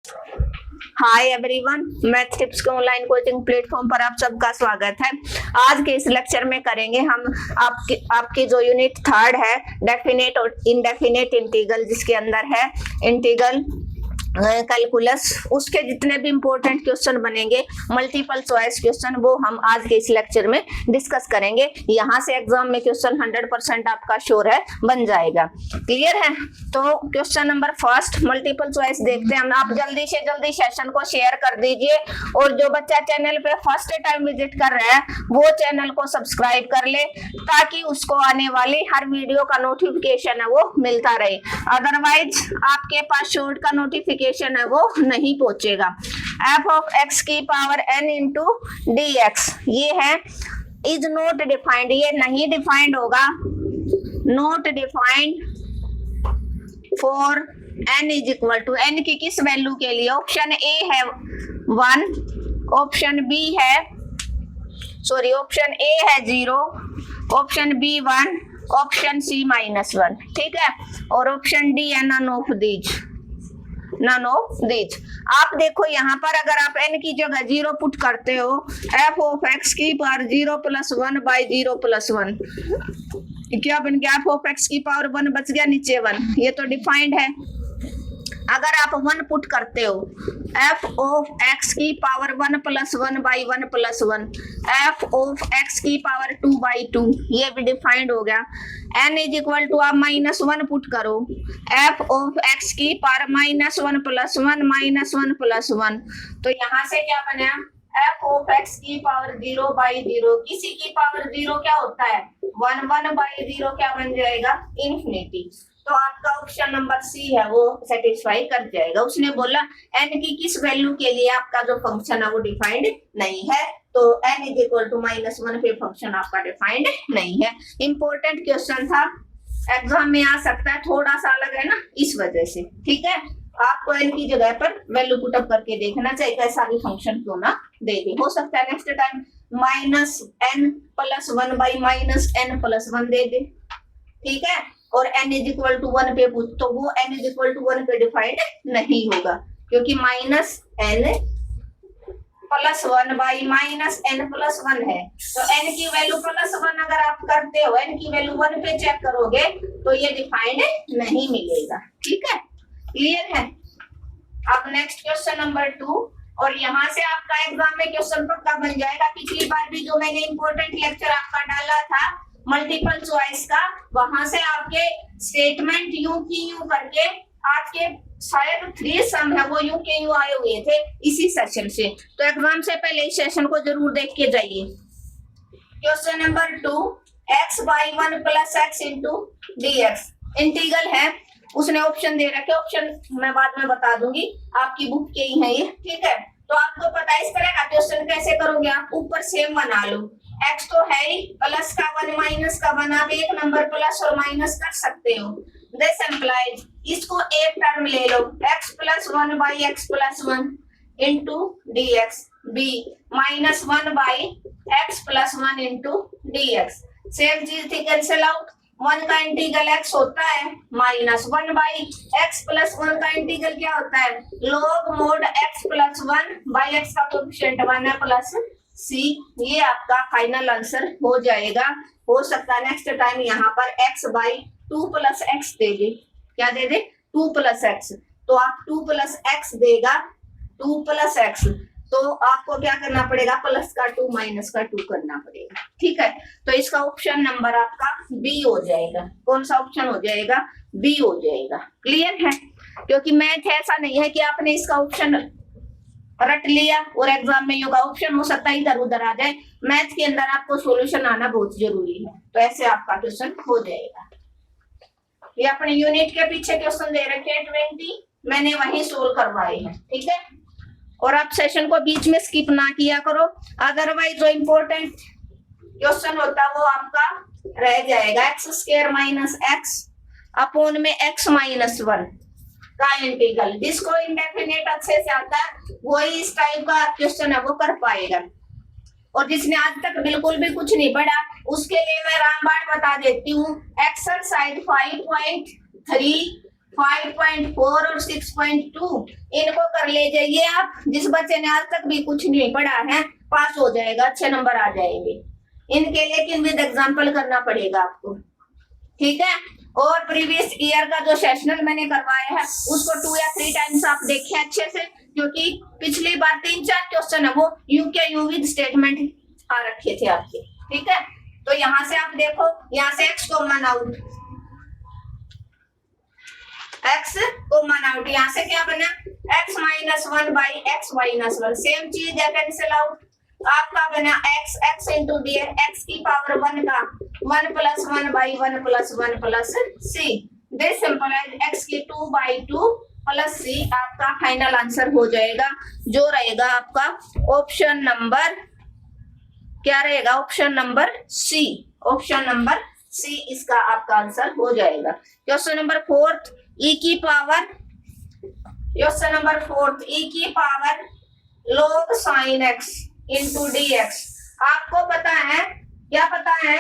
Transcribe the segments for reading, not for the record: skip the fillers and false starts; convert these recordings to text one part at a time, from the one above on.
Hi everyone, math tips के online coaching platform पर आप सबका स्वागत है। आज के इस लेक्चर में करेंगे हम आपकी जो यूनिट 3 है डेफिनेट और इनडेफिनेट इंटीग्रल, जिसके अंदर है इंटीग्रल कैलकुलस, उसके जितने भी इंपॉर्टेंट क्वेश्चन बनेंगे मल्टीपल चॉइस क्वेश्चन, वो हम आज के इस लेक्चर में डिस्कस करेंगे। यहाँ से एग्जाम में क्वेश्चन 100% आपका श्योर है बन जाएगा। क्लियर है? तो question number first multiple choice देखते हैं हम। आप जल्दी से जल्दी सेशन को शेयर कर दीजिए, और जो बच्चा चैनल पे फर्स्ट टाइम विजिट कर रहा है वो चैनल को सब्सक्राइब कर ले, ताकि उसको आने वाली हर वीडियो का नोटिफिकेशन है वो मिलता रहे। अदरवाइज आपके पास शॉर्ट का नोटिफिकेशन है वो नहीं पहुंचेगा। एफ ऑफ एक्स की power N into D X, ये है इज नॉट डिफाइंड, ये नहीं डिफाइंड होगा। Not defined for n is equal to, n की किस वैल्यू के लिए? ऑप्शन ए है 1, ऑप्शन बी है ऑप्शन ए है 0, ऑप्शन बी 1, ऑप्शन सी -1, ठीक है, और ऑप्शन डी है नन ऑफ दीज। आप देखो यहाँ पर अगर आप n की जगह 0 पुट करते हो, f ऑफ x की पावर 0 + 1 बाई 0 + 1, क्या बन गया? f ऑफ x की पावर 1 बच गया, नीचे 1, ये तो डिफाइंड है। अगर आप 1 पुट करते हो, f ऑफ x की power 1 + 1 by 1 + 1, f of x की पावर 2 बाई 2, ये भी डिफाइंड हो गया। n इज इक्वल टू आप -1 पुट करो, f ऑफ x की पावर -1 + 1 -1 + 1, तो यहाँ से क्या बना? f ऑफ x की पावर 0 बाई 0, किसी की पावर 0 क्या होता है? 1 बाई 0 क्या बन जाएगा? इन्फिनिटी। तो आपका ऑप्शन नंबर सी है वो सेटिस्फाई कर जाएगा। उसने बोला n की किस वैल्यू के लिए आपका जो फंक्शन है वो डिफाइंड नहीं है, तो n इज इक्वल टू -1 पे फंक्शन आपका डिफाइंड नहीं है। इंपॉर्टेंट क्वेश्चन था, एग्जाम में आ सकता है, थोड़ा सा अलग है ना, इस वजह से। ठीक है, आपको n की जगह पर वैल्यू पुटअप करके देखना चाहिए, कैसा भी फंक्शन क्यों ना दे दे। हो सकता है next time -n + 1 by -n + 1 दे दे, ठीक है, और n इज इक्वल टू 1 पे पूछ, तो वो n इज इक्वल टू 1 पे डिफाइंड नहीं होगा, क्योंकि -n + 1 बाई -n + 1 है। तो n की वैल्यू +1 अगर आप करते हो, n की वैल्यू 1 पे चेक करोगे तो ये डिफाइंड नहीं मिलेगा। ठीक है, क्लियर है? अब नेक्स्ट क्वेश्चन नंबर 2, और यहाँ से आपका एग्जाम में क्वेश्चन पक्का बन जाएगा। पिछली बार भी जो मैंने इंपॉर्टेंट लेक्चर आपका डाला था मल्टीपल चॉइस का, वहां से आपके स्टेटमेंट यूं की यूं करके आपके शायद 3 सम है वो यूं के यूं आए हुए थे इसी सेशन से, तो एग्जाम से पहले इस सेशन को जरूर देख के जाइए। Question number 2, x by 1 + x into dx integral है। उसने ऑप्शन दे रखे, ऑप्शन मैं बाद में बता दूंगी, आपकी बुक के ही है ये। ठीक है, तो आपको पता है इस तरह का क्वेश्चन कैसे करोगे आप? ऊपर सेम बना लो, x तो है ही, प्लस का 1 माइनस का 1, आप एक नंबर प्लस और माइनस कर सकते हो। दिस एम्प्लाइज, इसको एक टर्म ले लो, x + 1 by x + 1 into dx, b -1 by x + 1 into dx। Same चीज थी, कैंसिल आउट। 1 का इंटीग्रल x होता है, -1 बाई x + 1 का इंटीग्रल क्या होता है? log mod x + 1 by x का कोएफिशिएंट 1 है प्लस सी। ये आपका फाइनल आंसर हो जाएगा। हो सकता है नेक्स्ट टाइम यहाँ पर x बाई 2 + x दे दे, क्या दे दे? 2 + x, तो आप 2 + x देगा, 2 + x, तो आपको क्या करना पड़ेगा? प्लस का 2 माइनस का 2 करना पड़ेगा। ठीक है, तो इसका ऑप्शन नंबर आपका बी हो जाएगा। कौन सा ऑप्शन हो जाएगा? बी हो जाएगा। क्लियर है? क्योंकि मैथ ऐसा नहीं है कि आपने इसका ऑप्शन रट लिया और एग्जाम में योगा ऑप्शन हो सकता है इधर उधर आ जाए। मैथ के अंदर आपको सॉल्यूशन आना बहुत जरूरी है, तो ऐसे आपका क्वेश्चन हो जाएगा। ये अपने यूनिट के पीछे क्वेश्चन दे रखे हैं 20, मैंने वही सोल्व करवाए हैं। ठीक है, और आप सेशन को बीच में स्किप ना किया करो, अदरवाइज जो इंपॉर्टेंट क्वेश्चन होता है वो आपका रह जाएगा। x² - x अपॉन में x - 1 का इंटीग्रल, जिसको इंडेफिनेट अच्छे से आता है वही इस टाइप का क्वेश्चन है वो कर पाएगा, और जिसने आज तक बिल्कुल भी कुछ नहीं पढ़ा उसके लिए मैं रामबाण बता देती हूँ। एक्सरसाइज 5.3 5.4 और 6.2 इनको कर ले जाइए आप। जिस बच्चे ने आज तक भी कुछ नहीं पढ़ा है पास हो जाएगा, अच्छे नंबर आ जाएंगे इनके, लेकिन विद एग्जाम्पल करना पड़ेगा आपको, ठीक है। और प्रीवियस ईयर का जो सेशनल मैंने करवाया है उसको 2 या 3 टाइम्स आप देखें अच्छे से, क्योंकि पिछली बार 3-4 क्वेश्चन है वो यू के यू विद स्टेटमेंट आ रखे थे आपके, ठीक है। तो यहां से आप देखो, यहां से x common out, x common out, यहां से क्या बना x minus 1 by x minus 1, same चीज है, कैंसिल आउट, आपका बना x इंटू डी x की पावर 1 का 1 plus 1 by 1 plus 1 plus c, this simple है x की 2 बाई 2 प्लस c, आपका फाइनल आंसर हो जाएगा जो रहेगा आपका ऑप्शन नंबर, क्या रहेगा option number C, option number C इसका आपका आंसर हो जाएगा। क्वेश्चन नंबर 4 e की पावर, क्वेश्चन नंबर 4 e की power log sin x into dx, आपको पता है क्या पता है,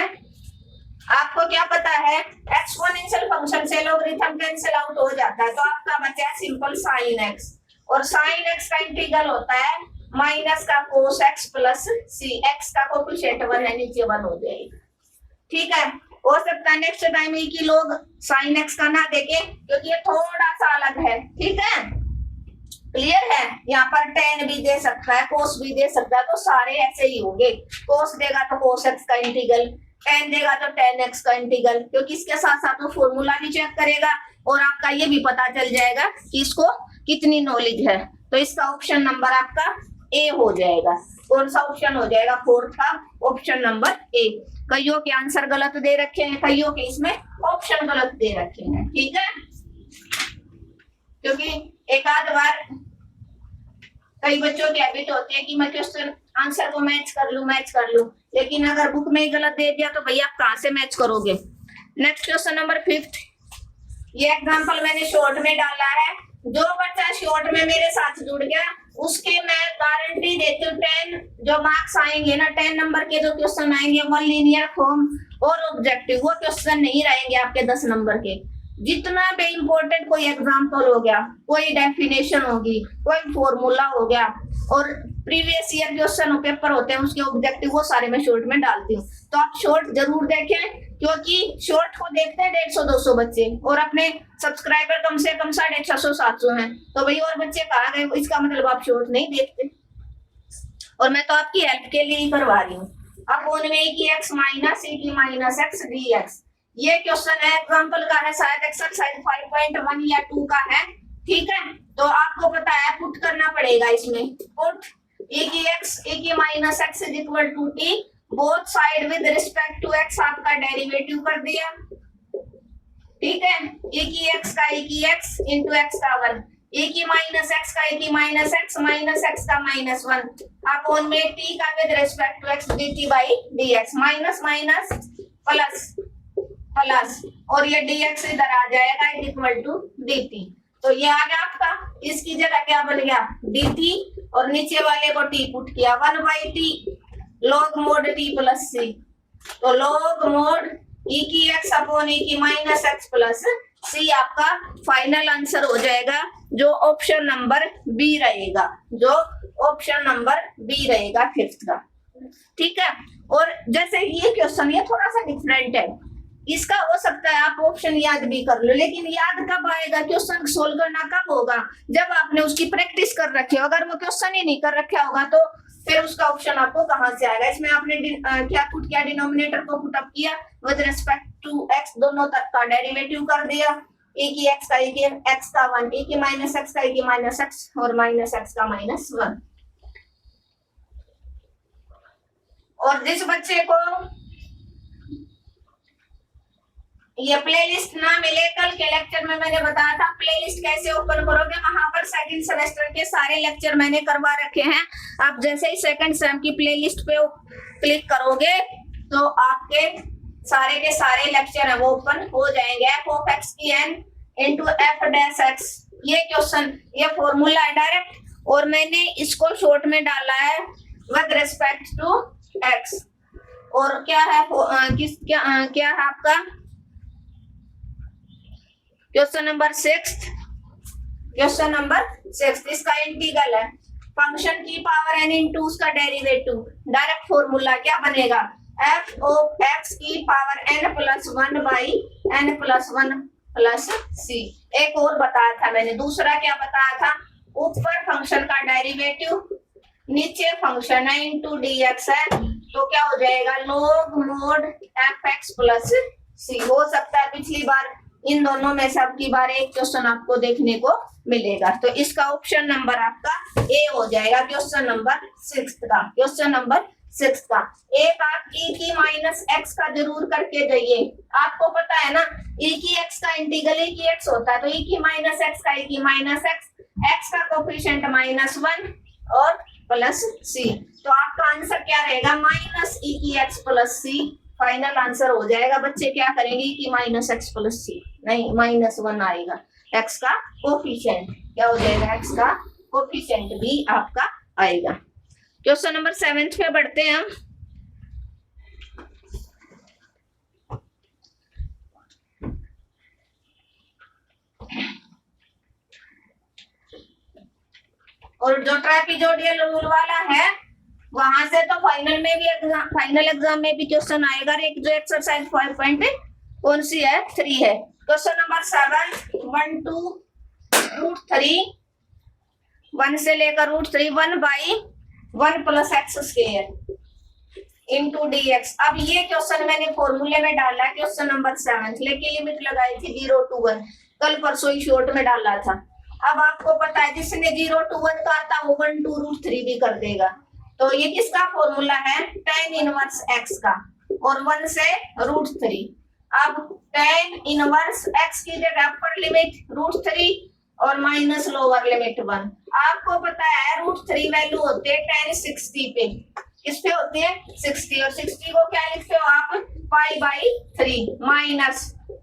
आपको क्या पता है एक्सपोनेंशियल फंक्शन से लोगरिथम कैंसिल आउट हो जाता है, तो आपका बचा है सिंपल sin x, और sin x का इंटीग्रल होता है माइनस का cos x plus c, x का कोफिशिएंट 1 है नीचे 1 हो जाएगा, ठीक है। हो सकता है नेक्स्ट टाइम ये की लोग sin x का ना देखे क्योंकि ये थोड़ा सा अलग है, ठीक है, क्लियर है। यहाँ पर tan भी दे सकता है, cos भी दे सकता है, तो सारे ऐसे ही होंगे, cos देगा तो cos x का इंटीग्रल, tan देगा तो tan x का इंटीग्रल, क्योंकि इसके साथ साथ वो फॉर्मूला भी चेक करेगा और आपका ये भी पता चल जाएगा कि इसको कितनी नॉलेज है, तो इसका ऑप्शन नंबर आपका ए हो जाएगा। कौन सा ऑप्शन हो जाएगा 4th का ऑप्शन नंबर ए। कईयों के आंसर गलत दे रखे हैं, कईयों के इसमें ऑप्शन गलत दे रखे हैं, ठीक है, क्योंकि एक आध बार कई बच्चों की हैबिट होती है कि मैं क्वेश्चन आंसर को मैच कर लूं, लेकिन अगर बुक में ही गलत दे दिया तो भैया आप कहां से मैच करोगे। नेक्स्ट क्वेश्चन नंबर 5, ये एग्जांपल मैंने शॉर्ट में डाला है, जो बच्चा शॉर्ट में मेरे साथ जुड़ गया उसके मैं गारंटी देती हूँ 10 जो मार्क्स आएंगे ना, 10 नंबर के जो क्वेश्चन आएंगे वो लीनियर फॉर्म और ऑब्जेक्टिव, वो क्वेश्चन नहीं रहेंगे आपके 10 नंबर के। जितना भी इम्पोर्टेंट कोई एग्जांपल हो गया, कोई डेफिनेशन होगी, कोई फॉर्मूला हो गया, और प्रीवियस ईयर क्वेश्चन पेपर होते हैं उसके ऑब्जेक्टिव, वो सारे मैं शॉर्ट में डालती हूँ। तो आप शॉर्ट जरूर देखें, क्योंकि शॉर्ट को देखते हैं 150-200 बच्चे और अपने सब्सक्राइबर कम से कम 650-700 हैं, तो भाई और बच्चे कहाँ गए, इसका मतलब आप शॉर्ट नहीं देखते, और मैं तो आपकी हेल्प के लिए ही करवा रही हूँ। अब उनमें की x माइनस e की माइनस x dx, ये क्वेश्चन है एग्जांपल का है, शायद एक्सरसाइज 5.1 या 2 का है, ठीक है। तो आपको पता है पुट करना पड़ेगा इसमें, पुट e की x e की minus x is equal to t, both side with respect to x आपका डेरिवेटिव कर दिया, ठीक है। e की x का e की x इंटू x का 1, e की माइनस x का e की माइनस x का माइनस 1 अपॉन में t का with respect to x dt by dx, minus minus plus plus, और ये dx इधर आ जाएगा इक्वल टू dt, तो ये आ गया आपका, इसकी जगह क्या बन गया dt, और नीचे वाले को t पुट किया 1 by t log mod t plus c, तो log mod e की x अपॉन e की माइनस x प्लस c आपका फाइनल आंसर हो जाएगा, जो ऑप्शन नंबर बी रहेगा, जो ऑप्शन नंबर बी रहेगा 5th का, ठीक है। और जैसे ये क्वेश्चन ये थोड़ा सा डिफरेंट है, इसका हो सकता है आप ऑप्शन याद भी कर लो, लेकिन याद कब आएगा, क्वेश्चन सोल्व करना कब होगा, जब आपने उसकी प्रैक्टिस कर रखी हो। अगर वो क्वेश्चन ही नहीं कर रखा होगा तो फिर उसका ऑप्शन आपको कहां से आएगा। इसमें आपने क्या पुट किया, डिनोमिनेटर को पुट अप किया विद रिस्पेक्ट टू x, दोनों तक का डेरिवेटिव कर दिया, e की x का e की x का 1, e की माइनस x का e की माइनस x और माइनस x का माइनस 1। और जिस बच्चे को ये प्लेलिस्ट ना मिले, कल के लेक्चर में मैंने बताया था प्लेलिस्ट कैसे ओपन करोगे, वहां पर सेकंड सेमेस्टर के सारे लेक्चर मैंने करवा रखे हैं। आप जैसे ही सेकंड सेम की प्लेलिस्ट पे क्लिक करोगे तो आपके सारे के सारे लेक्चर है वो ओपन हो जाएंगे। f of x की n into f dash x, ये क्वेश्चन ये फॉर्मूला है डायरेक्ट, और मैंने इसको शॉर्ट में डाला है विद रिस्पेक्ट टू x, और क्या है क्या है आपका क्वेश्चन नंबर 6, क्वेश्चन नंबर 6 इसका इंटीग्रल है फंक्शन की पावर n इंटू उसका डेरिवेटिव। डायरेक्ट फॉर्मूला क्या बनेगा, एफ ऑफ एक्स की power n plus 1 by n plus 1 plus C. एक और बताया था मैंने, दूसरा क्या बताया था, ऊपर फंक्शन का डेरिवेटिव, नीचे फंक्शन है इंटू डी एक्स है, तो क्या हो जाएगा log mod f x plus c. हो सकता है पिछली बार इन दोनों में से अब की बार एक क्वेश्चन आपको देखने को मिलेगा, तो इसका ऑप्शन नंबर आपका ए हो जाएगा क्वेश्चन नंबर 6 का। क्वेश्चन नंबर 6 का एक आप e की माइनस एक्स का जरूर करके जाइए। आपको पता है ना e की एक्स का इंटीग्रल e की एक्स होता है, तो e की माइनस एक्स का e की माइनस एक्स का कोफिशिएंट -1 और प्लस सी। तो आपका आंसर क्या रहेगा, माइनस e की एक्स प्लस सी। फाइनल आंसर हो जाएगा। बच्चे क्या करेंगे, e की माइनस एक्स प्लस सी नहीं, -1 आएगा। एक्स का कोफिशिएंट क्या हो जाएगा, एक्स का कोफिशिएंट भी आपका आएगा। क्वेश्चन नंबर 7 पे बढ़ते हैं हम। और जो ट्रेपेजोइडल रूल वाला है वहां से तो फाइनल में भी एग्जाम, फाइनल एग्जाम में भी क्वेश्चन आएगा। एक जो एक्सरसाइज 5 कौन सी है, 3 है। क्वेश्चन नंबर 7 1 to √3 1 से लेकर √3 1 by 1 plus x square into D x. अब ये क्वेश्चन मैंने फॉर्मूले में डाला है क्वेश्चन नंबर 7, लेकिन लिमिट लगाई थी 0 to 1, कल परसों ही शॉर्ट में डाला था। अब आपको पता है जिसने 0 to 1 का आता वो 1 to √3 भी कर देगा। तो ये किसका फॉर्मूला है, tan इनवर्स x का, और 1 से √3। अब tan इनवर्स x की जगह अपर लिमिट √3 और माइनस लोअर लिमिट 1। आपको पता है √3 वैल्यू होते हैं tan 60 पे, किस पे होती है 60, और 60 को क्या लिखते हो आप, π/3 माइनस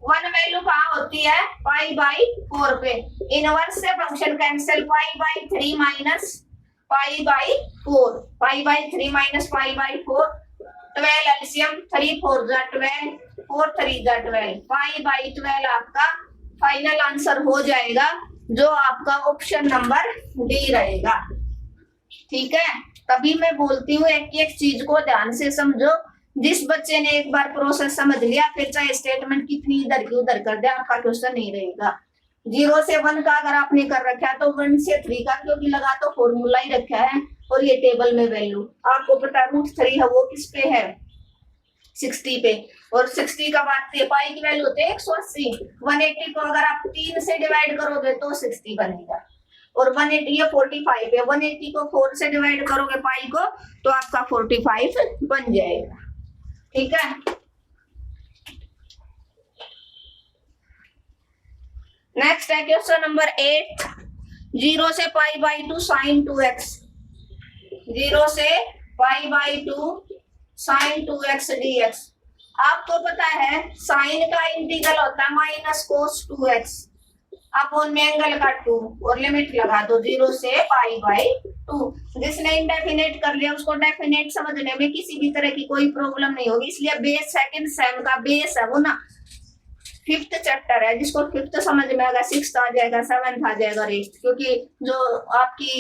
1 वैल्यू कहाँ होती है π/4 पे। इनवर्स से function cancel, π/3 minus π/4, π/3 minus π/4, 12 LCM 3 4 12, 4 3 12, π/12 आपका फाइनल आंसर हो जाएगा, जो आपका ऑप्शन नंबर डी रहेगा। ठीक है, तभी मैं बोलती हूँ एक एक चीज को ध्यान से समझो। जिस बच्चे ने एक बार प्रोसेस समझ लिया, फिर चाहे स्टेटमेंट कितनी इधर की उधर कर दे, आपका क्वेश्चन नहीं रहेगा। 0 से 1 का अगर आपने कर रखा है तो 1 से 3 का, क्योंकि लगा तो फॉर्मूला ही रखा है, और ये टेबल में वैल्यू आपको पता है √3 है, वो किस पे है 60 पे, और 60 का बात है पाई की वैल्यू होती है 180। 180 को अगर आप 3 से डिवाइड करोगे तो 60 बनेगा, और 180 ये 45 है, 180 को 4 से डिवाइड करोगे पाई को तो आपका 45 बन जाएगा। ठीक है, नेक्स्ट है क्वेश्चन नंबर 8, 0 से π/2 sin 2x, 0 से π/2 sin 2x dx। आपको पता है साइन का इंटीग्रल होता है माइनस cos 2x अपॉन में एंगल का 2, और लिमिट लगा दो 0 से π/2। जिसने इंडेफिनेट कर लिया उसको डेफिनेट समझने में किसी भी तरह की कोई प्रॉब्लम नहीं होगी। इसलिए बेस सेकंड सेम का बेस है वो ना 5th चैप्टर है, जिसको 5th समझ में आएगा 6th आ जाएगा, 7th आ जाएगा रेस्ट, क्योंकि जो आपकी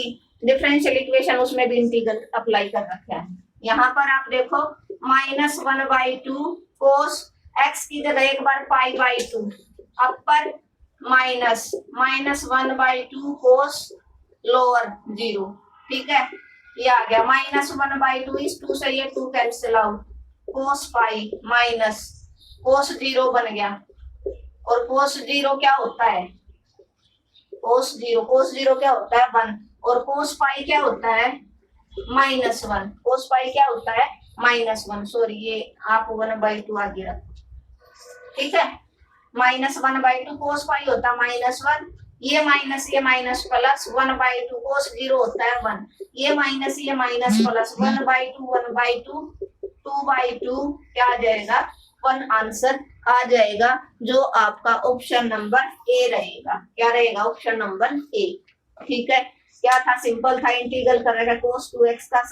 डिफरेंशियल इक्वेशन उसमें भी इंटीग्रल अप्लाई कर रखा है। यहाँ पर आप देखो -1/2 cos x की जगह एक बार π/2 अपर माइनस -1/2 cos लोअर 0। ठीक है, ये आ गया -1/2, इस 2 से ये 2 cancel out, cos π minus cos 0 बन गया, और cos 0 क्या होता है, cos 0 क्या होता है 1, और cos π क्या होता है -1, cos π क्या होता है -1, सॉरी ये आप 1/2 आगे रखो। ठीक है, -1/2 cos π होता है -1, ये माइनस प्लस 1/2 cos 0 होता है 1, ये माइनस प्लस 1/2 2/2 क्या आ जाएगा 1 आंसर आ जाएगा, जो आपका ऑप्शन नंबर ए रहेगा। क्या रहेगा, ऑप्शन नंबर ए। ठीक है, क्या था, सिंपल था, इंटीग्रल कर रहा है cos 2x का,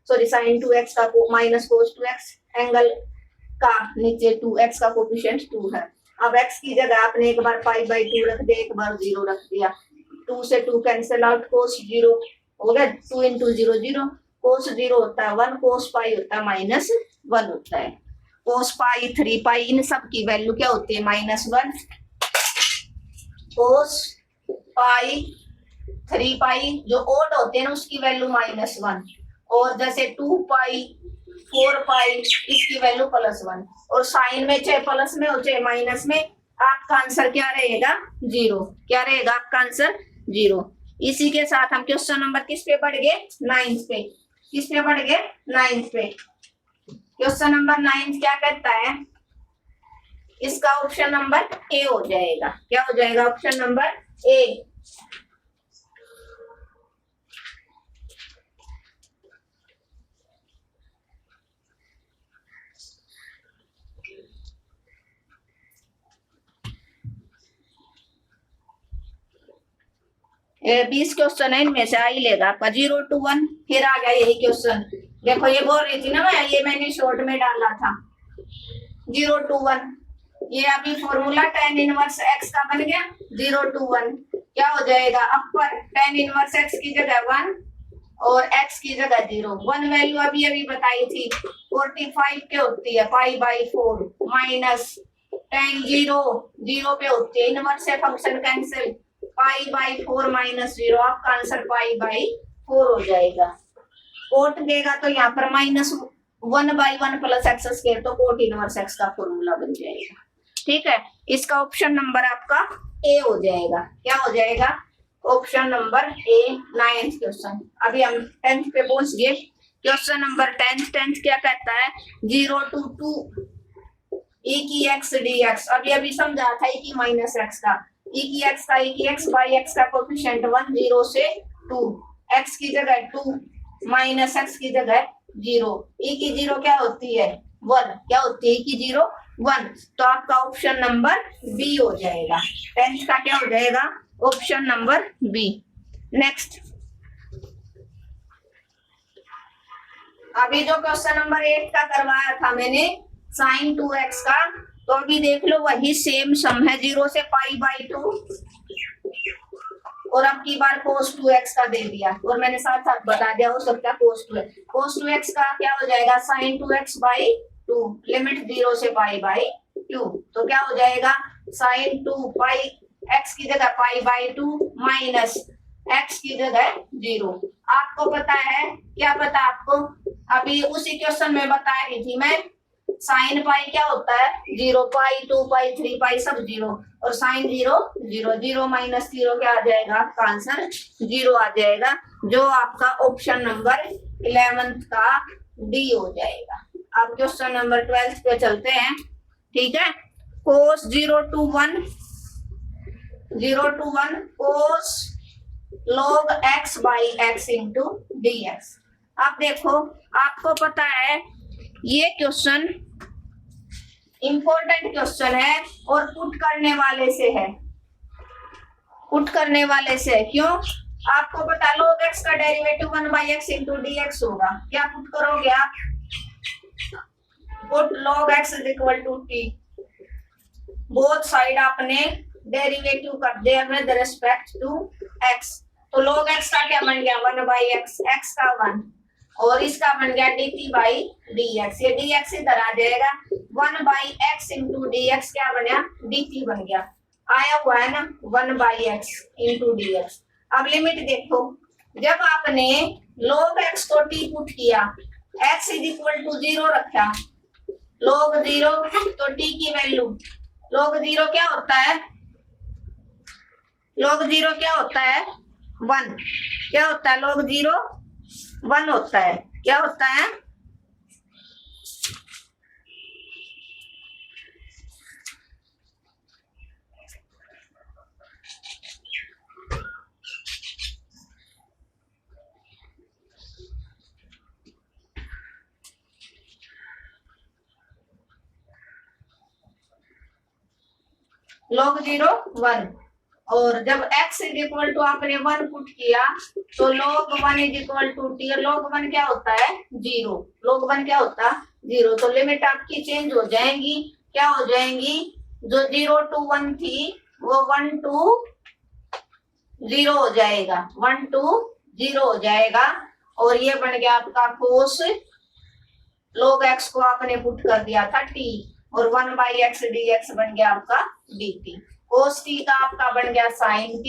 सॉरी sin 2x का माइनस cos 2x, एंगल का नीचे 2x का कोफिशिएंट 2 है। अब x की जगह आपने एक बार पाई बाई 2 रख दिया, एक बार 0 रख दिया, 2 से 2 कैंसिल आउट, कोस 0 हो गया, 2 इंटू 0 0, कोस 0 होता है 1, कोस पाई होता है -1 होता है, कोस पाई 3 पाई इन सब की वैल्यू क्या होती है -1, कोस पाई 3 पाई जो ओड होते हैं ना उसकी वैल्यू -1, और जैसे 2 पाई 4 पाई इसकी वैल्यू +1, और साइन में चाहे प्लस में हो चाहे माइनस में आपका आंसर क्या रहेगा 0, क्या रहेगा आपका आंसर 0। इसी के साथ हम क्वेश्चन नंबर किस पे बढ़ गए 9 पे, किस पे बढ़ गए 9 पे। क्वेश्चन नंबर 9 क्या कहता है, इसका ऑप्शन नंबर ए हो जाएगा, क्या हो जाएगा ऑप्शन नंबर ए। ये 20 क्वेश्चन है, इनमें से आ ही लेगा आपका 0 to 1, फिर आ गया यही क्वेश्चन, देखो ये बोल रही थी ना मैं, ये मैंने शॉर्ट में डाला था 0 to 1, ये अभी फॉर्मूला tan इनवर्स x का बन गया 0 to 1, क्या हो जाएगा अपर tan इनवर्स x की जगह 1 और x की जगह 0, 1 वैल्यू अभी अभी बताई थी 45 पे होती है पाई बाई 4 माइनस tan 0 0 पे होती है, इनवर्स से फंक्शन कैंसिल, पाई बाई 4 -0, आपका आंसर पाई बाई 4 हो जाएगा। कोट देगा तो यहाँ पर -1/1 प्लस एक्स स्क्वायर, तो कोट इनवर्स एक्स का फॉर्मूला बन जाएगा, ठीक है। इसका ऑप्शन नंबर आपका ए हो जाएगा, क्या हो जाएगा option number A 9th question. अभी हम 10th पे पहुंच गए, क्वेश्चन नंबर 10th क्या कहता है 0 to 2 e की x dx, अभी अभी समझा था e की माइनस x का, e की x बाई x का कोफिशिएंट 1 0 से 2, x की जगह 2 माइनस x की जगह 0, e की 0 क्या होती है 1, क्या होती है e की 0 1, तो आपका ऑप्शन नंबर बी हो जाएगा, 10th का क्या हो जाएगा ऑप्शन नंबर बी। नेक्स्ट, अभी जो क्वेश्चन नंबर 8 का करवाया था मैंने sin 2x का, तो अभी देख लो वही सेम सम है 0 से पाई बाई 2, और अब की बार cos 2x का दे दिया, और मैंने साथ साथ बता दिया हो सकता है cos 2x का क्या हो जाएगा sin 2x बाई 2, लिमिट 0 से पाई बाई 2, तो क्या हो जाएगा sin 2 पाई x की जगह पाई बाई 2 माइनस x की जगह 0। आपको पता है, क्या पता आपको, अभी उसी क्वेश्चन में बता रही थी मैं, साइन पाई क्या होता है 0, पाई 2 पाई 3 पाई सब 0, और साइन 0 0, 0 माइनस 0 क्या आ जाएगा आपका आंसर 0 आ जाएगा, जो आपका ऑप्शन नंबर 11th का डी हो जाएगा। अब क्वेश्चन नंबर 12th पे चलते हैं, ठीक है। cos 0 to 1 cos log x by x into dx। अब देखो आपको पता है ये क्वेश्चन इंपॉर्टेंट क्वेश्चन है और पुट करने वाले से है, पुट करने वाले से है, क्यों आपको पता log x का डेरिवेटिव 1/x इंटू dx होगा, क्या पुट करोगे आप, put log x is equal to t, both side आपने डेरिवेटिव कर दिया विद रिस्पेक्ट टू x, तो log x का क्या बन गया 1/x, x का 1, और इसका बन गया dt बाई dx, ये dx इधर आ जाएगा 1/x इंटू dx क्या बना dt बन गया, आया हुआ है ना 1/x इंटू dx। अब लिमिट देखो, जब आपने log x को t पुट किया, x इज इक्वल टू 0 रखा, log 0 तो t की वैल्यू log 0 क्या होता है, log 0 क्या होता है 1, क्या होता है log 0 1 होता है, क्या होता है log 0 1, और जब x इज इक्वल टू आपने 1 पुट किया तो log 1 is equal to t, log 1 क्या होता है 0, log 1 क्या होता है 0, तो लिमिट आपकी चेंज हो जाएंगी, क्या हो जाएंगी जो 0 to 1 थी वो 1 to 0 हो जाएगा, 1 to 0 हो जाएगा। और ये बन गया आपका कोस log x को आपने पुट कर दिया था t, और 1/x dx बन गया आपका dt। कोस t का आपका बन गया साइन t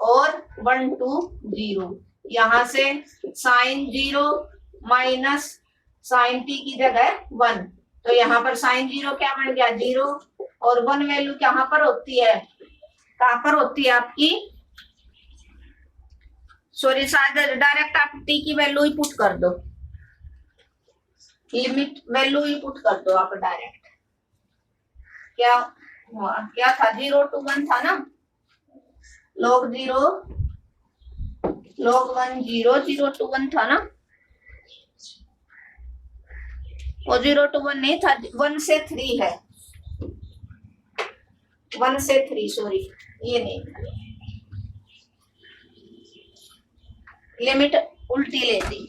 और 1 to 0। यहां से साइन 0 माइनस साइन t की जगह 1, तो यहाँ पर साइन 0 क्या बन गया 0, और 1 वैल्यू कहाँ पर होती है, कहाँ पर होती है आपकी, सॉरी शायद डायरेक्ट आप t की वैल्यू ही पुट कर दो, लिमिट वैल्यू ही पुट कर दो आप डायरेक्ट। क्या हुआ, क्या था 0 to 1 था ना, log 0 log 1 0 0 to 1 था ना, वो 0 to 1 नहीं था, 1 से 3 है, 1 से 3 सॉरी ये नहीं था, लिमिट उल्टी ले दी,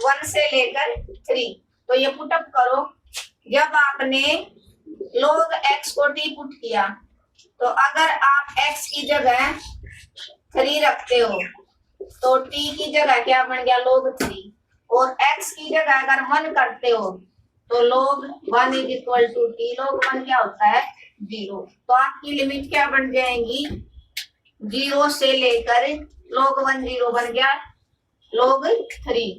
1 से लेकर 3। तो ये पुटअप करो, जब आपने log x को t पुट किया तो अगर आप x की जगह 3 रखते हो तो t की जगह क्या बन गया log 3, और x की जगह अगर 1 करते हो तो log 1 is equal to t, log 1 क्या होता है 0। तो आपकी लिमिट क्या बन जाएंगी 0 से लेकर log 1 0 बन गया log 3,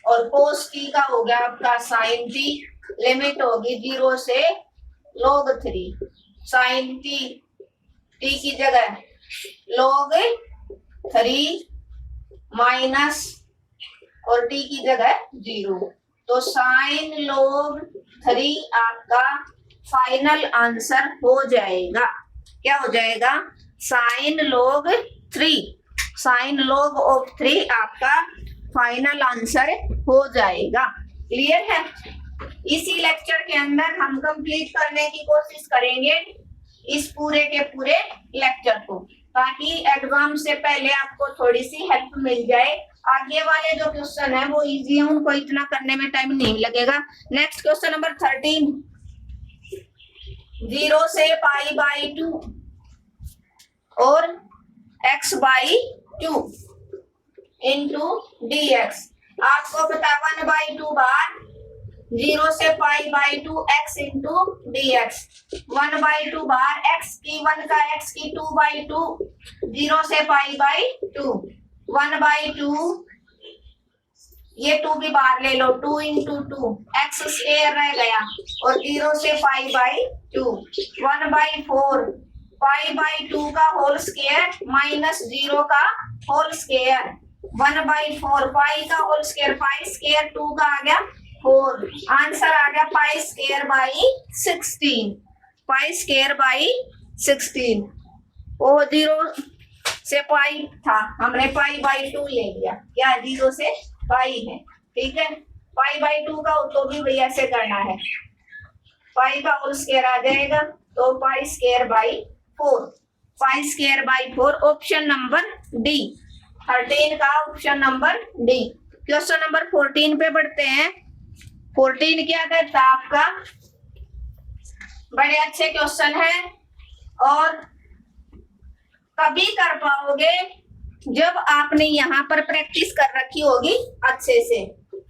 और cos t का हो गया आपका sin t, लिमिट होगी 0 से log 3, sin t t की जगह log 3 माइनस और t की जगह 0, तो sin log 3 आपका फाइनल आंसर हो जाएगा। क्या हो जाएगा sin log 3, sin log of 3 आपका फाइनल आंसर हो जाएगा। क्लियर है। इसी लेक्चर के अंदर हम कंप्लीट करने की कोशिश करेंगे इस पूरे के पूरे लेक्चर को, ताकि एग्जाम से पहले आपको थोड़ी सी हेल्प मिल जाए। आगे वाले जो क्वेश्चन है वो इजी है, उनको इतना करने में टाइम नहीं लगेगा। नेक्स्ट क्वेश्चन नंबर 13, 0 से π/2 और x/2 इंटू dx। आपको पता 1/2 बार 0 से π/2 x इंटू dx, 1/2 बार x की 1 का x की 2/2, 0 से π/2, 1/2 ये 2 भी बाहर ले लो, 2 इंटू 2 x स्क्वायर रह गया, और 0 से π/2, 1/4 π/2 का होल स्क्वायर माइनस 0 का होल स्क्वायर, 1/4 पाई का होल स्क्वायर, पाई स्क्वायर 2 का आ गया 4, आंसर आ गया pi square by 16, pi square by 16। वो 0 से पाई था, हमने π/2 ले लिया, क्या 0 से पाई है, ठीक है। π/2 का तो भी भैया ऐसे करना है, पाई का होल स्क्वायर आ जाएगा तो pi square by 4, pi square by 4, option number D 13 का option number D. Question number 14 पे बढ़ते हैं। 14 क्या कहता है आपका, बड़े अच्छे क्वेश्चन है और तभी कर पाओगे जब आपने यहाँ पर प्रैक्टिस कर रखी होगी अच्छे से।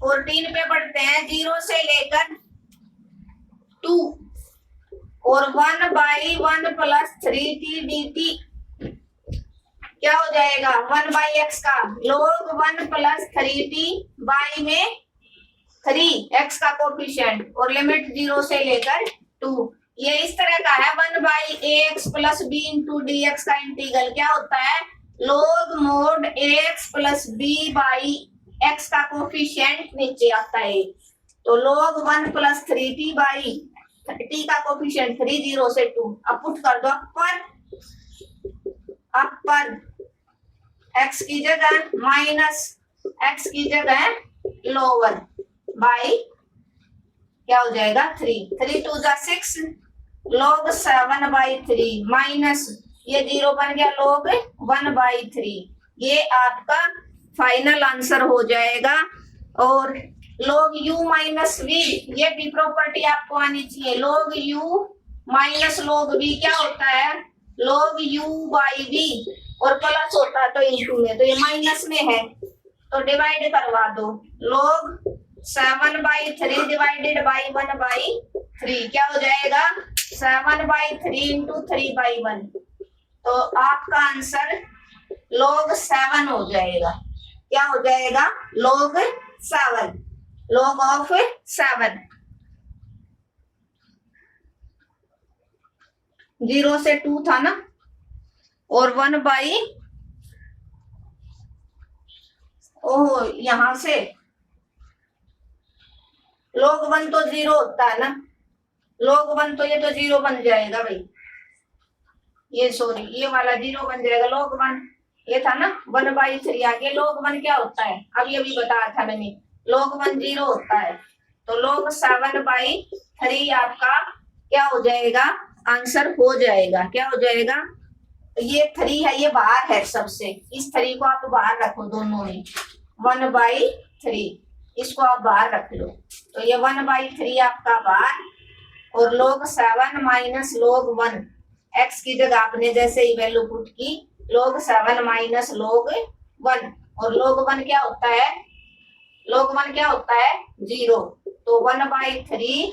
14 पे बढ़ते हैं, 0 से लेकर 2 और 1/1 प्लस 3t dt क्या हो जाएगा 1/x का log 1 प्लस 3t बाई में 3x का कोफिशिएंट, और लिमिट 0 से लेकर 2। ये इस तरह का है, 1/ax plus b into dx का इंटीग्रल क्या होता है log mod ax plus b by x का कोफिशिएंट नीचे आता है, तो log 1 plus 3t by t का कोफिशिएंट 3, 0 से 2। अब पुट कर दो अपर x की जगह माइनस x की जगह लोअर बाई क्या हो जाएगा 3, 3 2 6 log 7/3 माइनस ये 0 बन गया log 1/3। ये आपका फाइनल आंसर हो जाएगा। और log u माइनस v, ये भी प्रॉपर्टी आपको आनी चाहिए, log u minus log v क्या होता है, log u बाई v, और प्लस होता है तो इंटू में, तो ये माइनस में है तो डिवाइड करवा दो, log 7/3 डिवाइडेड बाई 1/3 क्या हो जाएगा 7/3 इंटू 3/1, तो आपका आंसर log 7 हो जाएगा। क्या हो जाएगा log 7, log ऑफ 7। 0 से 2 था ना, और 1/, ओह यहां से log 1 तो 0 होता है ना, log 1 तो ये तो 0 बन जाएगा भाई, ये सॉरी ये वाला 0 बन जाएगा, log 1 ये था ना 1/3 आगे, log 1 क्या होता है अभी अभी बताया था मैंने, log 1 0 होता है, तो log 7/3 आपका क्या हो जाएगा आंसर हो जाएगा। क्या हो जाएगा, ये 3 है, ये बाहर है सबसे, इस 3 को आप बाहर रखो दोनों में, 1/3 इसको आप बाहर रख लो, तो ये 1/3 आपका बाहर, और log 7 माइनस log 1, x की जगह आपने जैसे ही वैल्यू पुट की, log 7 माइनस log 1, और log 1 क्या होता है, log 1 क्या होता है 0, तो 1/3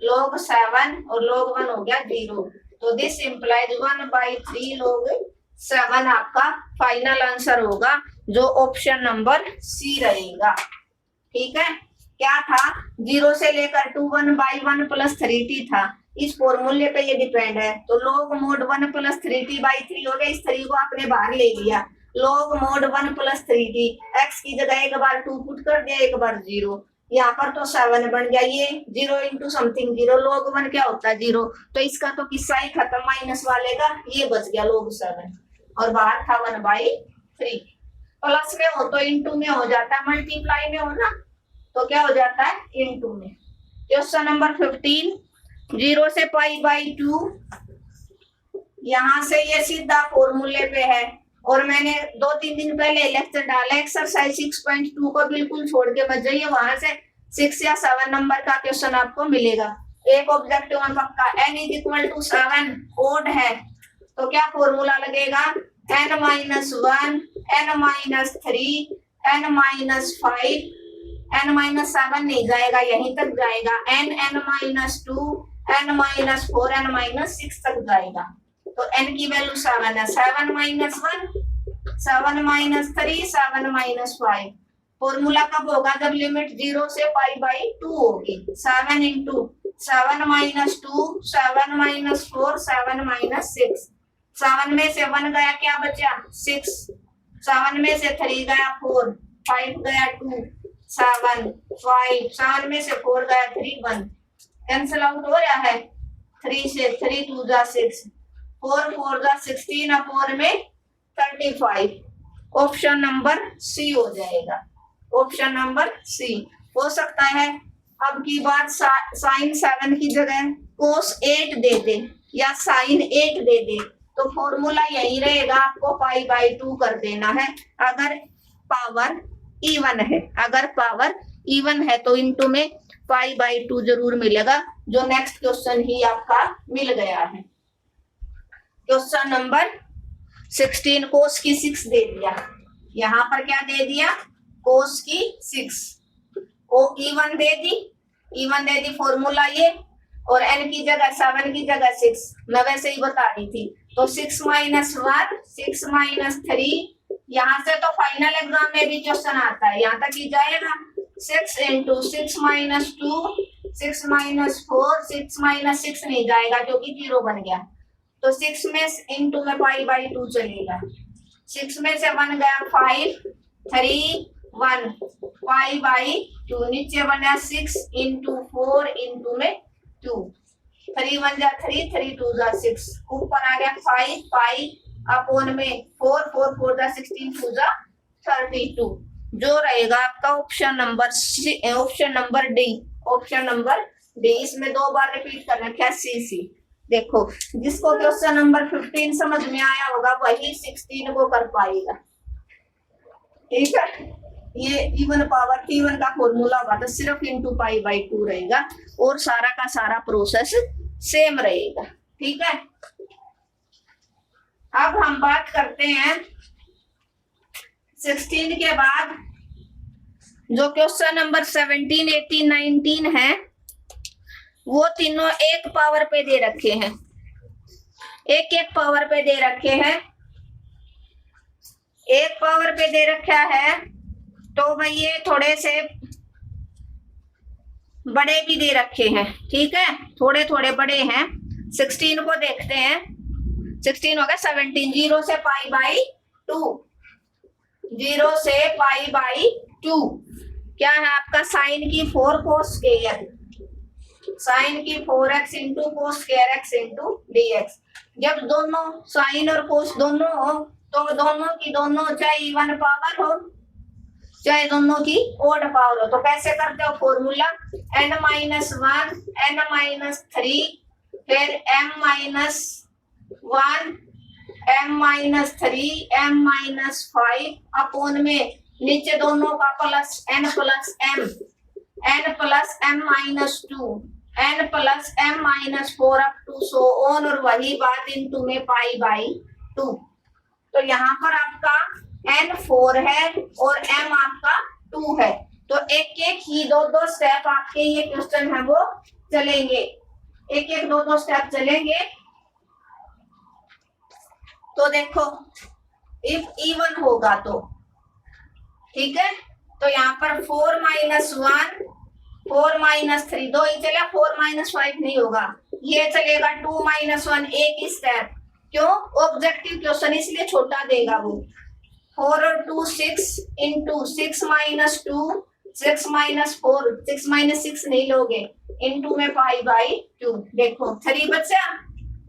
log 7 और log 1 हो गया 0, तो दिस इंप्लाइज 1/3 log 7 आपका फाइनल आंसर होगा, जो ऑप्शन नंबर सी रहेगा। ठीक है, क्या था 0 से लेकर 2 1/1 प्लस 3t था, इस फॉर्मूले पे ये डिपेंड है, तो log mod 1 प्लस 3t/3 हो गया, इस 3 को आपने बाहर ले लिया, log mod 1 plus 3t, x की जगह एक बार 2 पुट कर दिया, एक बार 0, यहाँ पर तो 7 बन गया, ये 0 इंटू समथिंग 0, log 1 क्या होता है 0, तो इसका तो किस्सा ही खत्म माइनस वाले का, ये बच गया log 7, और बाहर था 1/3, प्लस में हो तो इंटू में हो जाता है, मल्टीप्लाई में हो ना तो क्या हो जाता है इंटू में। क्वेश्चन नंबर 15, 0 से π/2, यहाँ से ये सीधा फॉर्मूले पे है, और मैंने 2-3 दिन पहले लेक्चर डाला एक्सरसाइज 6.2 को बिल्कुल छोड़ के मत जाइए, वहां से 6 या 7 नंबर का क्वेश्चन आपको मिलेगा, एक ऑब्जेक्टिव में पक्का। n = 7 ओड है तो क्या फॉर्मूला लगेगा, n - 1 n - 3 n - 5, n - 7 नहीं जाएगा, यहीं तक जाएगा, n - 2 n - 4 n - 6 तक जाएगा, तो n की वैल्यू 7 है, 7 - 1 7 - 3 7 - 5, फॉर्मूला कब होगा जब लिमिट 0 से π/2 होगी, 7 इंटू 7 - 2 7 - 4 7 - 6, 7 में से 1 गया क्या बचा 6, 7 में से 3 गया 4, 5 गया 2 7 5, 7 में से 4 गया 3 1, कैंसिल आउट हो रहा है, 3 से 3 2 जा 6, 4 4 जा 16, 4 में 35, ऑप्शन नंबर सी हो जाएगा, ऑप्शन नंबर सी हो सकता है। अब की बात साइन 7 की जगह कोस 8 दे दे या साइन 8 दे दे, तो फॉर्मूला यही रहेगा, आपको π/2 कर देना है, अगर पावर इवन है, अगर पावर इवन है तो इनटू में π/2 जरूर मिलेगा, जो नेक्स्ट क्वेश्चन ही आपका मिल गया है। क्वेश्चन नंबर 16, कोस की 6 दे दिया, यहाँ पर क्या दे दिया कोस की 6, ओ इवन दे दी फॉर्मूला ये, और n की जगह 7 की जगह 6 मैं वैसे ही बता रही थी, तो 6 - 1 6 - 3, यहाँ से तो फाइनल एग्जाम में भी क्वेश्चन आता है, यहाँ तक ही जाएगा, 6 इंटू 6 - 2 6 - 4 6 - 6 नहीं जाएगा क्योंकि 0 बन गया, तो 6 में इंटू में π/2 चलेगा, 6 में से 1 गया 5 3 1 π/2, नीचे बना 6 इंटू 4 इंटू में 2, 3 1 जा 3 3 2 जा 6, ऊपर आ गया 5 पाई अपॉन में 4 4 4 जा 16 2 जा 32, जो रहेगा आपका option number D, option number D. इसमें 2 बार रिपीट कर रखा है सी। देखो जिसको क्वेश्चन नंबर 15 समझ में आया होगा वही 16 को कर पाएगा, ठीक है। ये इवन पावर T1 का फॉर्मूला होगा तो सिर्फ इंटू π/2 रहेगा, और सारा का सारा प्रोसेस सेम रहेगा। ठीक है, अब हम बात करते हैं 16 के बाद जो क्वेश्चन नंबर 17, 18, 19 है, वो तीनों एक पावर पे दे रखे हैं, एक एक पावर पे दे रखे हैं। एक पावर पे दे रखा है तो भाई ये थोड़े से बड़े भी दे रखे हैं। ठीक है, थोड़े थोड़े बड़े हैं। 16 को देखते हैं, 16 हो गया 17, 0 से पाई बाई 2, 0 से पाई बाई 2 क्या है आपका साइन की 4 कोस स्क्वायर, साइन की 4x into cos square x into dx। जब दोनों साइन और कोस दोनों हो तो दोनों की दोनों चाहे इवन पावर हो चाहे दोनों की ओड पावर हो, तो कैसे करते हो formula n minus 1 n minus 3 फिर m minus 1 m minus 3 m minus 5 upon में नीचे दोनों का plus n plus m minus 2 n plus m minus 4 up to so on, और वही बात इनटू में पाई बाई 2। तो यहाँ पर आपका n 4 है और m आपका 2 है, तो एक एक ही दो स्टेप आपके ये क्वेश्चन है वो चलेंगे, एक एक दो स्टेप चलेंगे। तो देखो इफ इवन होगा तो ठीक है, तो यहाँ पर 4 माइनस 1 4 माइनस 3 दो ही चला, 4 माइनस 5 नहीं होगा, ये चलेगा 2 माइनस 1 एक ही स्टेप। क्यों? ऑब्जेक्टिव क्वेश्चन इसलिए छोटा देगा वो। 4 और 2 6 इंटू 6 माइनस 2 6 माइनस 4 6 माइनस 6 नहीं लोगे, इंटू में पाई बाई 2। देखो 3 बचा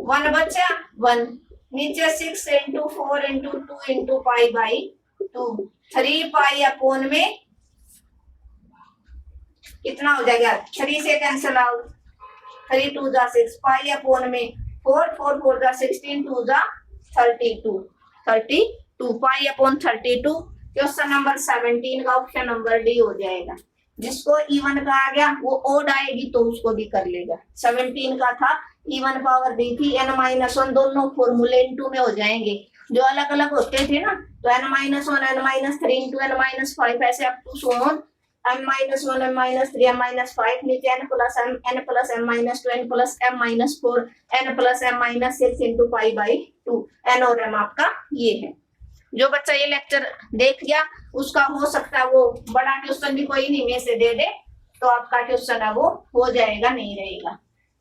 1 बचा 1, नीचे 6 into 4 into 2 into pi by 2, 3 pi upon में कितना हो जाएगा, 3 से कैंसिल आउट, 3 2 जा 6 पाई अपॉन में 4 4 4 जा 16 2 जा 32 पाई अपॉन 32। क्वेश्चन नंबर 17 का ऑप्शन नंबर डी हो जाएगा। जिसको इवन का आ गया वो ओड आएगी तो उसको भी कर लेगा। 17 का था इवन पावर दी थी n माइनस 1, दोनों फॉर्मूले इनटू में हो जाएंगे जो अलग अलग होते थे ना, तो n minus 1 n minus 3 into n minus 5 ऐसे up to so on m minus 1 m minus 3 m minus 5 नीचे n plus m minus 2 n plus m minus 4 n plus m minus 6 into pi by 2। n और m आपका ये है। जो बच्चा ये lecture देख गया उसका हो सकता है वो बड़ा क्वेश्चन भी कोई नहीं में से दे दे तो आपका क्वेश्चन है वो हो जाएगा, नहीं रहेगा।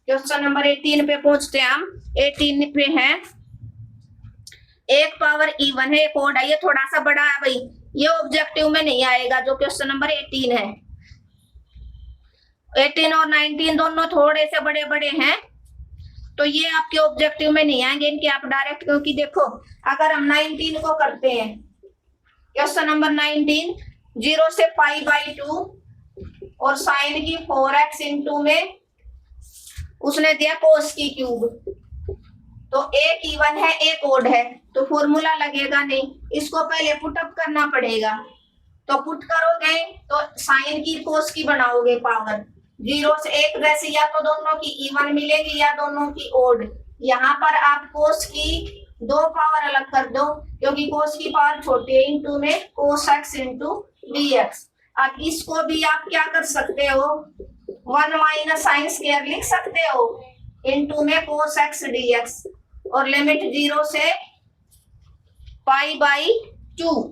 क्वेश्चन नंबर 18 पे पहुंचते हैं हम। 18 पे है एक पावर इवन है, एक ओड है, ये थोड़ा सा बड़ा है भाई, ये ऑब्जेक्टिव में नहीं आएगा जो क्वेश्चन नंबर 18 है। 18 और 19 दोनों थोड़े से बड़े बड़े हैं तो ये आपके ऑब्जेक्टिव में नहीं आएंगे इनके आप डायरेक्ट, क्योंकि देखो अगर हम 19 को करते हैं क्वेश्चन नंबर 19 0 से पाई बाई 2 और साइन की 4x इंटू में उसने दिया कोस की क्यूब, तो एक इवन है एक ओड है तो फॉर्मूला लगेगा नहीं, इसको पहले पुटअप करना पड़ेगा। तो पुट करोगे तो साइन की कोस की बनाओगे पावर 0 से 1 जैसे, या तो दोनों की इवन मिलेगी या दोनों की ओड। यहाँ पर आप कोस की 2 पावर अलग कर दो क्योंकि कोस की पावर छोटी है, इंटू में कोस x इंटू dx। अब इसको भी आप क्या कर सकते हो 1 माइनस साइन स्क्वायर लिख सकते हो इंटू में कोस x dx, और लिमिट 0 से पाई बाई 2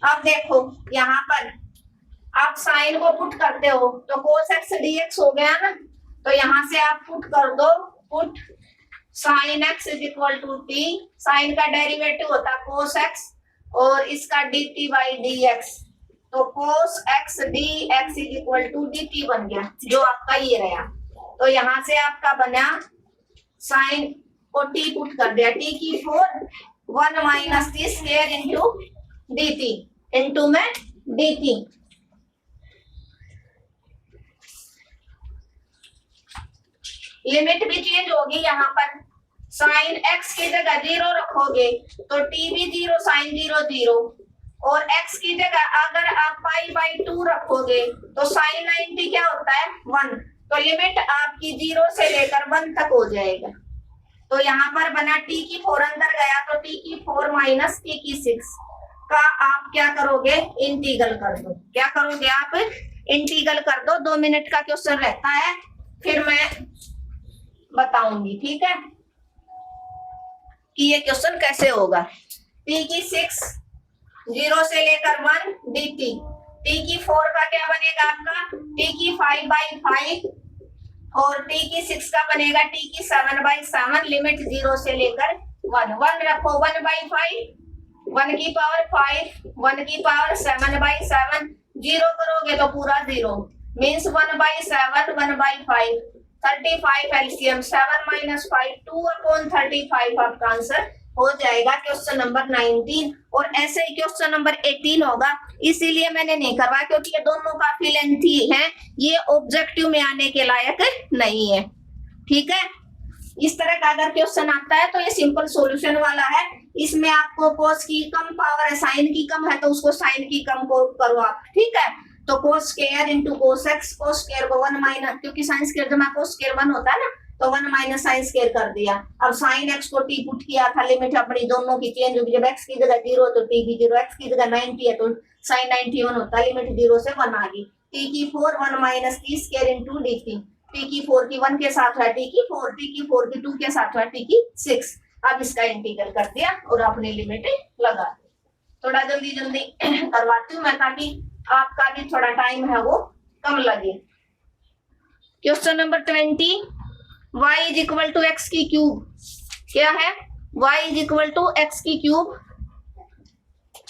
अब देखो यहाँ पर आप साइन को पुट करते हो तो cos x dx हो गया ना, तो यहाँ से आप पुट कर दो, put sine x is equal to t, sine का डेरिवेटिव होता है cos x और इसका dt बाई dx, तो cos x dx is equal to dt बन गया जो आपका ये रहा। तो यहाँ से आपका बना साइन को t पुट कर दिया, t की 4 1 minus t square into dt into में dt। लिमिट भी चेंज होगी, यहाँ पर साइन x की जगह 0 रखोगे तो t भी 0 साइन 0 0, और x की जगह अगर आप पाई बाई 2 रखोगे तो साइन 90 क्या होता है 1, तो लिमिट आपकी 0 से लेकर 1 तक हो जाएगा। तो यहाँ पर बना t की 4 अंदर गया तो t की 4 माइनस t की 6 का आप क्या करोगे, इंटीग्रल कर दो। क्या करोगे आप, इंटीग्रल कर दो। 2 मिनट का क्वेश्चन रहता है, फिर मैं बताऊंगी, ठीक है, कि ये क्वेश्चन कैसे होगा। t की 6 0 से लेकर 1 dt, t की 4 का क्या बनेगा आपका, t की 5/5 और t की 6 का बनेगा t की 7/7। लिमिट 0 से लेकर 1 1 रखो, 1/5 1 की पावर 5 1 की पावर 7/7 0 करोगे तो पूरा 0 मीन्स 1/7 1/5 35 एलसीएम 7 - 5 2/35 आपका आंसर हो जाएगा क्वेश्चन नंबर 19। और ऐसे ही क्वेश्चन नंबर 18 होगा, इसीलिए मैंने नहीं करवाया क्योंकि ये दोनों काफी लेंथी हैं, ये ऑब्जेक्टिव में आने के लायक नहीं है, ठीक है। इस तरह का अगर क्वेश्चन आता है तो ये सिंपल सॉल्यूशन वाला है। इसमें आपको कोस की कम पावर है, साइन की कम है तो उसको साइन की कम को करो आप, ठीक है। तो cos square into cos x, cos square को 1 माइनस, क्योंकि साइन स्क्वायर जमा कोस स्क्वायर 1 होता है ना, तो 1 माइनस साइन स्क्वायर कर दिया। अब साइन एक्स को टी पुट किया था, लिमिट अपनी दोनों की चेंज होगी। जब एक्स की जगह 0 तो टी की 0, एक्स की जगह 90 है तो साइन 91 होता है, लिमिट 0 से 1 आ गई। टी की 4 1 minus T square into D T, T की 4 की 1 के साथ है टी की 4, टी की 4 की 2 के साथ है टी की 6। अब इसका इंटीग्रल कर दिया और अपनी लिमिट लगा दी। थोड़ा जल्दी जल्दी करवाती हूँ मैं ताकि आपका भी थोड़ा टाइम है वो कम लगे। Question number 20, y is equal to x की क्यूब। क्या है, y is equal to x की cube,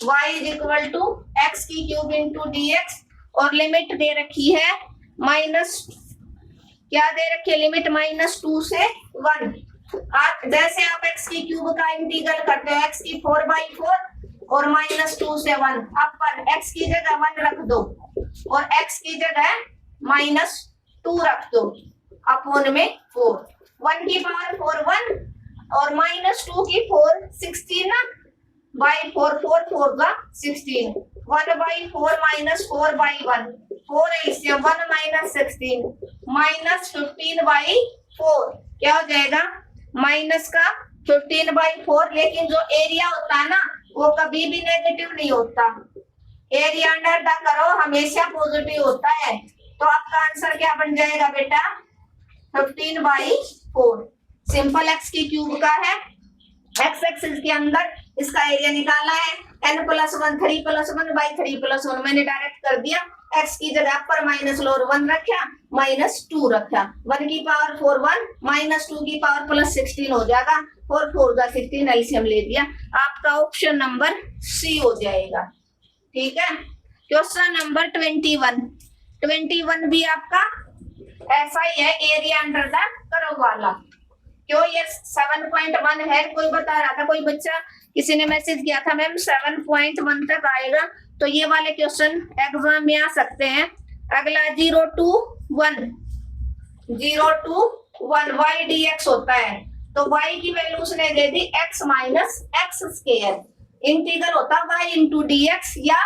y is equal to x की क्यूब इंटू डी एक्स, और लिमिट दे रखी है माइनस, क्या दे रखी है, लिमिट -2 से 1। जैसे आप x की क्यूब का इंटीग्रल करते हो, x की 4/4 और -2 से 1, अब पर x की जगह 1 रख दो और x की जगह -2 रख दो, अपॉन में 4। 1 की पावर 4 1 और -2 की 4 16 ना, बाई 4 4 4 का 16, 1/4 -4/1 4 एलसीएम 1 - 16 -15/4 क्या हो जाएगा, माइनस का 15/4। लेकिन जो एरिया होता है ना वो कभी भी नेगेटिव नहीं होता, एरिया अंडर द करो हमेशा पॉजिटिव होता है। तो आपका आंसर क्या बन जाएगा बेटा, 15/4। सिंपल एक्स की क्यूब का है, एक्स एक्सिस के अंदर इसका एरिया निकालना है, n+1 3 + 1/3 + 1 मैंने डायरेक्ट कर दिया। x की जगह पर माइनस लो और 1 रखा, -2 रखा, 1 की पावर 4 1 -2 की पावर +16 हो जाएगा, 4 4 का 16 एलसीएम ले दिया। आपका ऑप्शन नंबर सी हो जाएगा, ठीक है। क्वेश्चन नंबर 21 भी आपका ऐसा ही है, एरिया अंडर द कर्व वाला। क्यों ये 7.1 है, कोई बता रहा था, कोई बच्चा किसी ने मैसेज किया था मैम 7.1 तक आएगा, तो ये वाले क्वेश्चन एग्जाम में आ सकते हैं। अगला 0 to 1 y dx होता है, तो y की वैल्यू उसने दे दी x minus x square, integral होता y इंटू डी एक्स या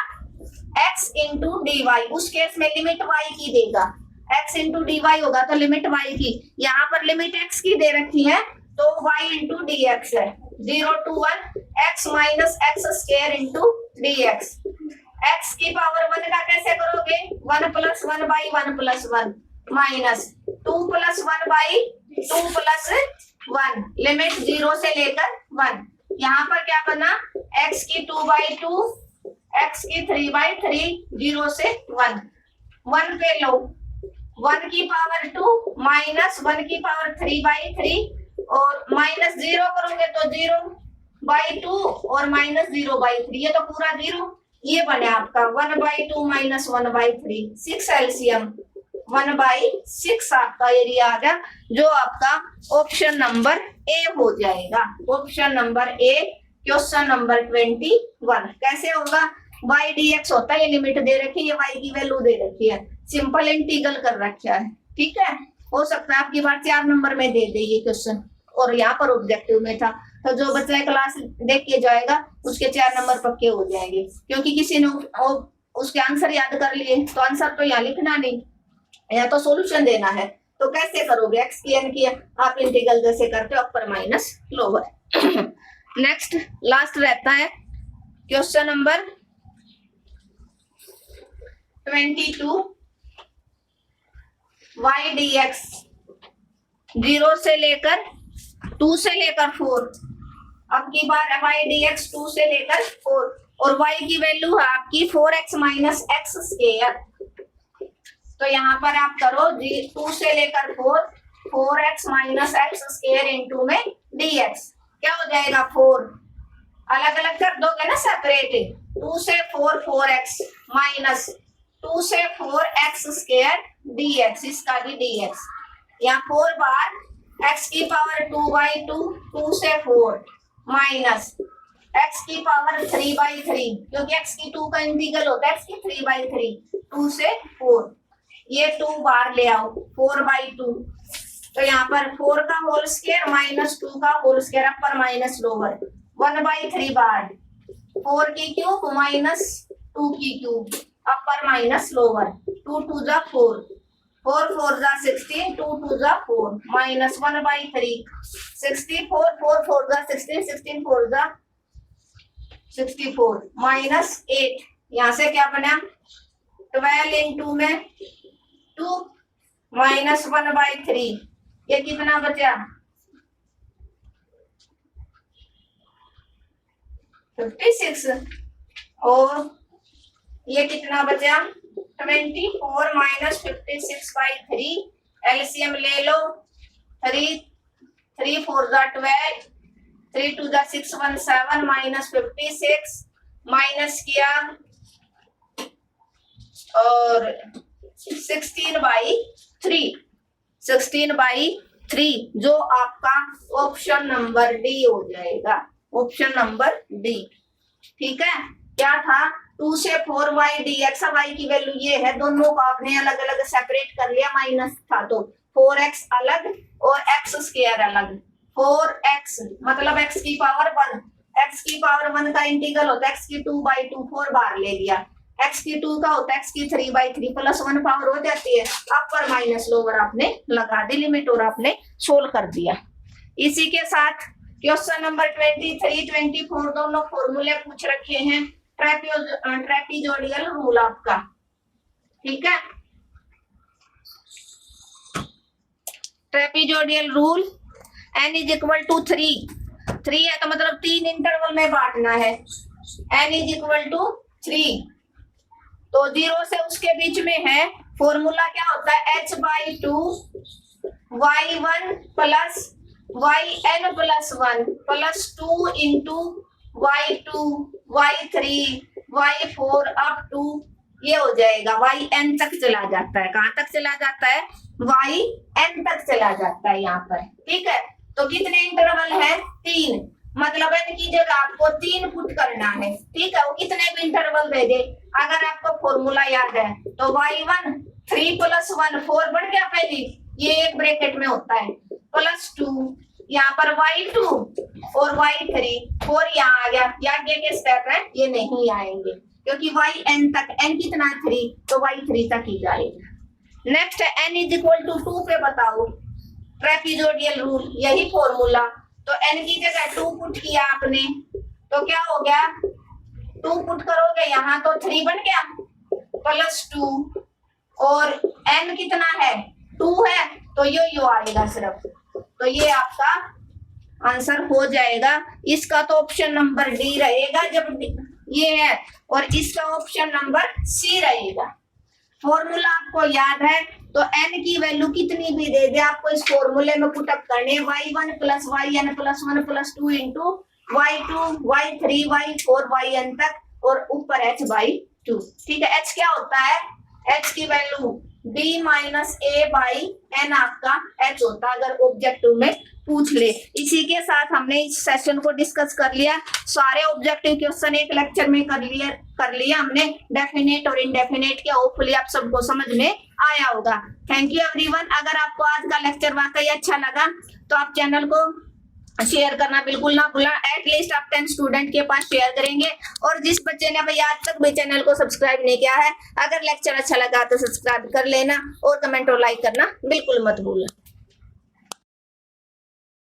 x इंटू डी वाई। उस केस में लिमिट y की देगा, x इंटू डी वाई होगा तो लिमिट y की, यहाँ पर लिमिट x की दे रखी है तो y इंटू डी एक्स है। 0 to 1 x minus x square into D x. x की पावर 1 का कैसे करोगे, 1 + 1/1 + 1 माइनस 2 + 1/2 + 1, लिमिट 0 से लेकर 1। यहाँ पर क्या बना, x की 2/2 x की 3/3 0 से 1 1 पे लो, 1 की पावर 2 माइनस 1 की पावर 3/3 और -0 करोगे तो 0/2 और -0/3, ये तो पूरा 0, ये बने आपका 1/2 - 1/3 6 एलसीएम 1/6 आपका एरिया आ गया, जो आपका ऑप्शन नंबर ए हो जाएगा। Option number A question number 21 कैसे होगा, y dx होता है, ये लिमिट दे रखी है, ये y की वैल्यू दे रखी है, सिंपल इंटीग्रल कर रखा है, ठीक है। हो सकता है आपकी बार 4 नंबर में दे दे ये क्वेश्चन, और यहाँ पर ऑब्जेक्टिव में था, तो जो बच्चा क्लास देख के जाएगा उसके 4 नंबर पक्के हो जाएंगे, क्योंकि किसी ने उसके आंसर याद कर लिए तो आंसर तो यहाँ लिखना नहीं, यहाँ तो सॉल्यूशन देना है। तो कैसे करोगे, एक्स की एन की आप इंटीग्रल जैसे करते हो अपर माइनस लोअर। नेक्स्ट लास्ट रहता है क्वेश्चन नंबर 22 y dx 0 से लेकर 2 से लेकर 4। अब की बार y dx 2 से लेकर 4 और y की वैल्यू है आपकी 4x माइनस एक्स स्क्वायर। तो यहाँ पर आप करो 2 से लेकर 4, 4x minus x square into में dx क्या हो जाएगा 4, अलग अलग कर दोगे ना सेपरेट, 2 से 4 4x माइनस 2 से 4x स्क्वायर dx, इसका भी dx। यहाँ 4 बार x की पावर 2/2, 2 से 4 माइनस x की पावर 3/3, क्योंकि x की 2 का इंटीग्रल होता है x की 3/3, 2 से 4, ये 2 बार ले आओ 4/2। तो यहाँ पर 4 का होल स्क्वायर माइनस 2 का whole square upper minus lower 1/3 बार 4 की क्यूब माइनस 2 की क्यूब अपर माइनस लोअर 2 2 जा 4, 4 4 जा 16, 2 2 जा 4 माइनस 1/3 64, 4 4 जा 16, 16 4 जा 64 माइनस 8। यहाँ से क्या बना 12 इंटू में 2 माइनस 1/3, ये कितना बचा 56 और ये कितना बचा 24 माइनस 56/3, एलसीएम ले लो 3 3 4 जा 12, 3 2 जा 6 1 7 माइनस 56 माइनस किया और 16/3 जो आपका ऑप्शन नंबर डी हो जाएगा, ऑप्शन नंबर डी। ठीक है, क्या था 2 से 4 y dx, y की वैल्यू ये है, दोनों को आपने अलग अलग सेपरेट कर लिया, माइनस था तो 4x अलग और x स्क्वायर अलग। 4x मतलब x की पावर 1, x की पावर 1 का इंटीग्रल होता है x की 2/2, 4 बार ले लिया, x की 2 का होता है x की 3/3 प्लस 1 पावर हो जाती है, अपर माइनस लोअर आपने लगा दी लिमिट और आपने सोल्व कर दिया। इसी के साथ क्वेश्चन नंबर 23 24 दोनों फॉर्मूले पूछ रखे हैं, ट्रेपीजोडियल रूल आपका। ठीक है, trapezoidal rule n is equal to 3 है तो मतलब 3 इंटरवल में बांटना है, n इज इक्वल टू 3 तो 0 से उसके बीच में है, फॉर्मूला क्या होता है h/2 y1 plus yn plus 1 plus 2 into y2 y3 y4 up to ये हो जाएगा yn तक चला जाता है, कहां तक चला जाता है yn तक चला जाता है यहाँ पर। ठीक है, तो कितने इंटरवल है 3, मतलब n की जगह आपको 3 पुट करना है। ठीक है, वो कितने भी इंटरवल दे दे, अगर आपको फॉर्मूला याद है तो y1 3 प्लस 1 4 बढ़ गया पहले, ये एक ब्रैकेट में होता है, प्लस 2 यहाँ पर y2 और y3 4 यहाँ आ गया, या आगे के स्टेप है ये नहीं आएंगे क्योंकि yn तक, n कितना 3 तो y3 तक ही जाएगा। Next n is equal to 2 पे बताओ ट्रेपीजोडियल रूल, यही फॉर्मूला, तो n की जगह 2 पुट किया आपने तो क्या हो गया 2 पुट करोगे यहाँ तो 3 बन गया प्लस 2 और n कितना है 2 है तो यो आएगा सिर्फ, तो ये आपका आंसर हो जाएगा। इसका तो ऑप्शन नंबर डी रहेगा जब ये है, और इसका ऑप्शन नंबर सी रहेगा। फॉर्मूला आपको याद है तो n की वैल्यू कितनी भी दे दे आपको इस फॉर्मूले में पुटअप करने, y1 plus yn plus 1 plus 2 into y2 y3 y4 yn तक और ऊपर h/2। ठीक है, h क्या होता है, h की value b minus a by n आपका h होता है अगर ऑब्जेक्टिव में पूछ ले। इसी के साथ हमने इस सेशन को डिस्कस कर लिया, सारे ऑब्जेक्टिव क्वेश्चन एक लेक्चर में कर लिया हमने, डेफिनेट और इनडेफिनेट के। होपफुली आप सबको समझ में आया होगा। Thank you everyone. अगर आपको आज का लेक्चर वाकई अच्छा लगा तो आप चैनल को शेयर करना बिल्कुल ना भूलना। एटलीस्ट आप 10 स्टूडेंट के पास शेयर करेंगे। और जिस बच्चे ने भाई आज तक भी चैनल को सब्सक्राइब नहीं किया है, अगर लेक्चर अच्छा लगा तो सब्सक्राइब कर लेना और कमेंट और लाइक करना बिल्कुल मत भूलना।